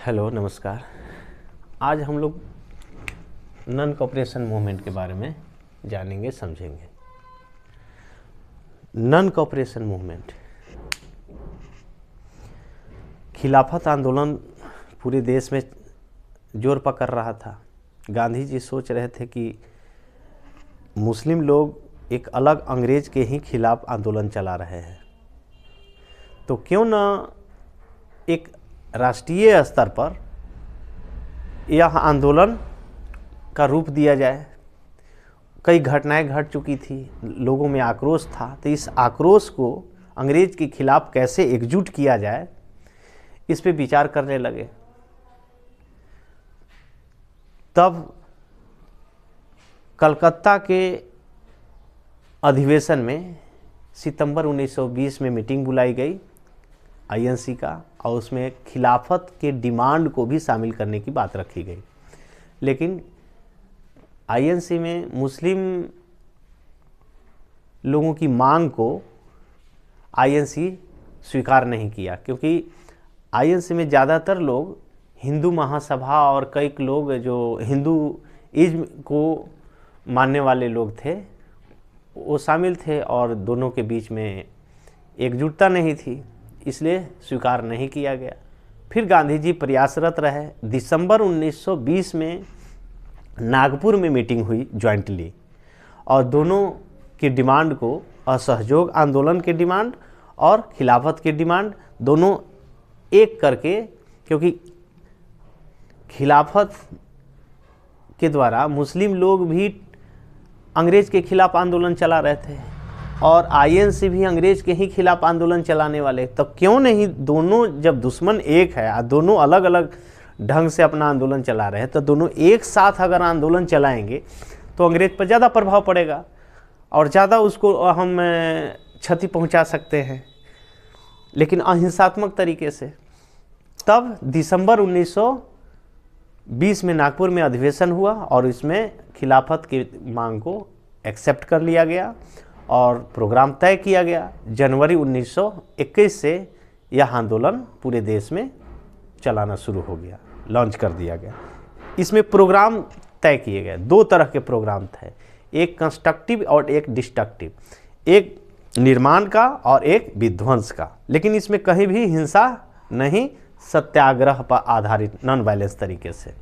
Hello नमस्कार। आज हम लोग नॉन कॉपरेशन मूवमेंट के बारे में जानेंगे समझेंगे। नॉन कॉपरेशन मूवमेंट खिलाफत आंदोलन पूरे देश में जोर पकड़ रहा था। गांधी जी सोच रहे थे कि मुस्लिम लोग एक अलग अंग्रेज के ही खिलाफ आंदोलन चला रहे हैं, तो क्यों न एक राष्ट्रीय स्तर पर यह आंदोलन का रूप दिया जाए। कई घटनाएं घट चुकी थी, लोगों में आक्रोश था, तो इस आक्रोश को अंग्रेज के खिलाफ कैसे एकजुट किया जाए, इस पे विचार करने लगे। तब कलकत्ता के अधिवेशन में सितंबर 1920 में मीटिंग बुलाई गई आईएनसी का, और उसमें खिलाफत के डिमांड को भी शामिल करने की बात रखी गई। लेकिन आईएनसी में मुस्लिम लोगों की मांग को आईएनसी स्वीकार नहीं किया, क्योंकि आईएनसी में ज़्यादातर लोग हिंदू महासभा और कई लोग जो हिंदूइज्म को मानने वाले लोग थे वो शामिल थे, और दोनों के बीच में एकजुटता नहीं थी, इसलिए स्वीकार नहीं किया गया। फिर गांधी जी प्रयासरत रहे। दिसंबर 1920 में नागपुर में मीटिंग हुई जॉइंटली, और दोनों की डिमांड को, असहयोग आंदोलन के डिमांड और खिलाफत के डिमांड, दोनों एक करके, क्योंकि खिलाफत के द्वारा मुस्लिम लोग भी अंग्रेज के खिलाफ आंदोलन चला रहे थे और आईएनसी भी अंग्रेज के ही खिलाफ आंदोलन चलाने वाले। तो क्यों नहीं दोनों, जब दुश्मन एक है और दोनों अलग अलग ढंग से अपना आंदोलन चला रहे हैं, तो दोनों एक साथ अगर आंदोलन चलाएंगे तो अंग्रेज पर ज़्यादा प्रभाव पड़ेगा और ज़्यादा उसको हम क्षति पहुंचा सकते हैं, लेकिन अहिंसात्मक तरीके से। तब दिसंबर 1920 में नागपुर में अधिवेशन हुआ और इसमें खिलाफत की मांग को एक्सेप्ट कर लिया गया और प्रोग्राम तय किया गया। जनवरी 1921 से यह आंदोलन पूरे देश में चलाना शुरू हो गया, लॉन्च कर दिया गया। इसमें प्रोग्राम तय किए गए, दो तरह के प्रोग्राम थे, एक कंस्ट्रक्टिव और एक डिस्ट्रक्टिव, एक निर्माण का और एक विध्वंस का। लेकिन इसमें कहीं भी हिंसा नहीं, सत्याग्रह पर आधारित नॉन वायलेंस तरीके से।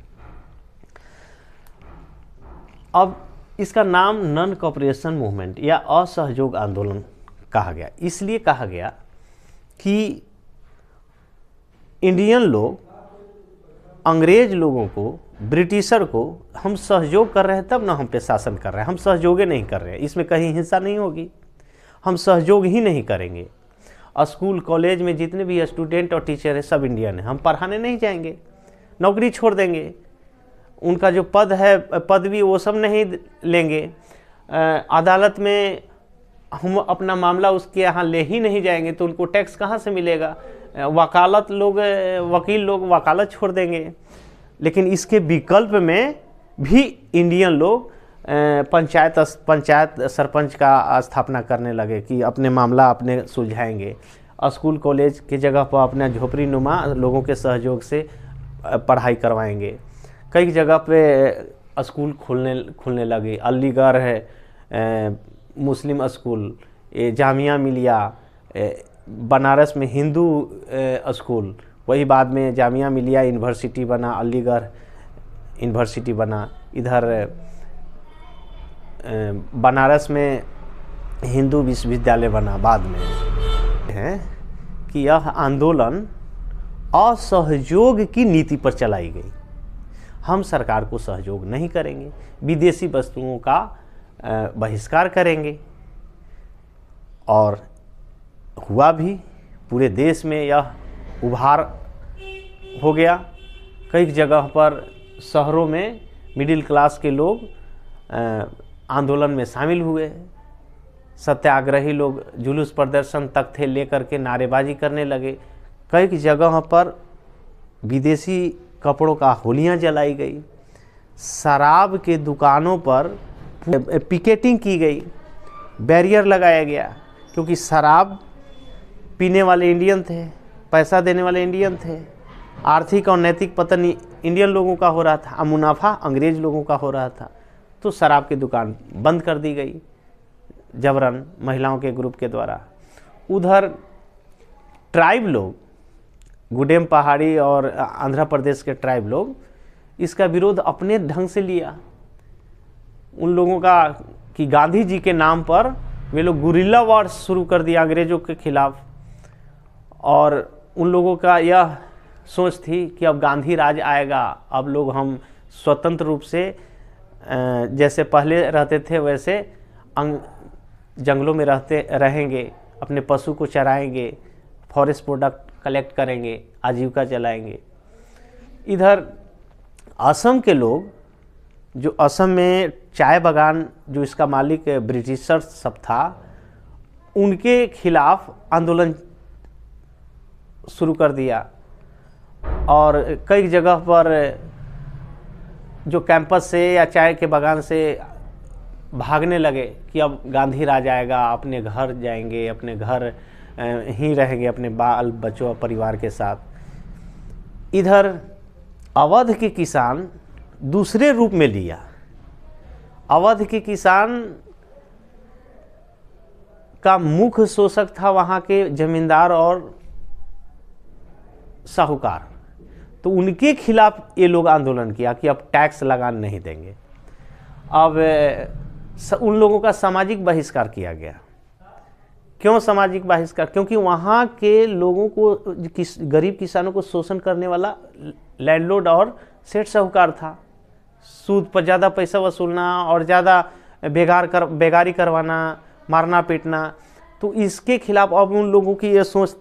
अब इसका नाम नॉन कॉपरेशन मूवमेंट या असहयोग आंदोलन कहा गया। इसलिए कहा गया कि इंडियन लोग अंग्रेज लोगों को, ब्रिटिशर को हम सहयोग कर रहे हैं, तब ना हम पे शासन कर रहे हैं। हम सहयोग नहीं कर रहे हैं, इसमें कहीं हिंसा नहीं होगी, हम सहयोग ही नहीं करेंगे। स्कूल कॉलेज में जितने भी स्टूडेंट और टीचर हैं सब इंडियन हैं, हम पढ़ाने नहीं जाएंगे, नौकरी छोड़ देंगे, उनका जो पद है पदवी वो सब नहीं लेंगे, अदालत में हम अपना मामला उसके यहाँ ले ही नहीं जाएंगे, तो उनको टैक्स कहाँ से मिलेगा, वकालत लोग, वकील लोग वकालत छोड़ देंगे। लेकिन इसके विकल्प में भी इंडियन लोग पंचायत सरपंच का स्थापना करने लगे कि अपने मामला अपने सुलझाएंगे। स्कूल कॉलेज की जगह पर अपना झोपड़ी नुमा लोगों के सहयोग से पढ़ाई करवाएंगे। कई जगह पे स्कूल खुलने लगे, अलीगढ़ है मुस्लिम स्कूल, जामिया मिलिया, बनारस में हिंदू स्कूल, वही बाद में जामिया मिलिया यूनिवर्सिटी बना, अलीगढ़ यूनिवर्सिटी बना। इधर बनारस में हिंदू विश्वविद्यालय बना बाद में। है कि यह आंदोलन असहयोग की नीति पर चलाई गई। हम सरकार को सहयोग नहीं करेंगे, विदेशी वस्तुओं का बहिष्कार करेंगे, और हुआ भी। पूरे देश में यह उभार हो गया। कई जगह पर शहरों में मिडिल क्लास के लोग आंदोलन में शामिल हुए। सत्याग्रही लोग जुलूस प्रदर्शन तक थे लेकर के नारेबाजी करने लगे। कई जगह पर विदेशी कपड़ों का होलियां जलाई गई। शराब के दुकानों पर पिकेटिंग की गई, बैरियर लगाया गया, क्योंकि शराब पीने वाले इंडियन थे, पैसा देने वाले इंडियन थे, आर्थिक और नैतिक पतन इंडियन लोगों का हो रहा था, और मुनाफा अंग्रेज लोगों का हो रहा था। तो शराब की दुकान बंद कर दी गई जबरन महिलाओं के ग्रुप के द्वारा। उधर ट्राइब लोग, गुडेम पहाड़ी और आंध्र प्रदेश के ट्राइब लोग इसका विरोध अपने ढंग से लिया। उन लोगों का कि गांधी जी के नाम पर वे लोग गुरिल्ला वॉर शुरू कर दिया अंग्रेज़ों के खिलाफ। और उन लोगों का यह सोच थी कि अब गांधी राज आएगा, अब लोग हम स्वतंत्र रूप से जैसे पहले रहते थे वैसे जंगलों में रहेंगे, अपने पशु को चराएंगे, फॉरेस्ट प्रोडक्ट कलेक्ट करेंगे, आजीविका चलाएंगे। इधर असम के लोग, जो असम में चाय बागान जो इसका मालिक ब्रिटिशर सब था, उनके खिलाफ आंदोलन शुरू कर दिया। और कई जगह पर जो कैंपस से या चाय के बागान से भागने लगे कि अब गांधी राज आएगा, अपने घर जाएंगे, अपने घर ही रहेंगे अपने बाल बच्चों और परिवार के साथ। इधर अवध के किसान दूसरे रूप में लिया। अवध के किसान का मुख्य शोषक था वहाँ के जमींदार और साहूकार। तो उनके खिलाफ ये लोग आंदोलन किया कि अब टैक्स लगान नहीं देंगे। अब उन लोगों का सामाजिक बहिष्कार किया गया। क्यों सामाजिक बहिष्कार? क्योंकि वहाँ के लोगों को, गरीब किसानों को शोषण करने वाला लैंडलॉर्ड और सेठ साहूकार था। सूद पर ज़्यादा पैसा वसूलना और ज़्यादा बेगारी करवाना, मारना पीटना। तो इसके खिलाफ अब उन लोगों की ये सोच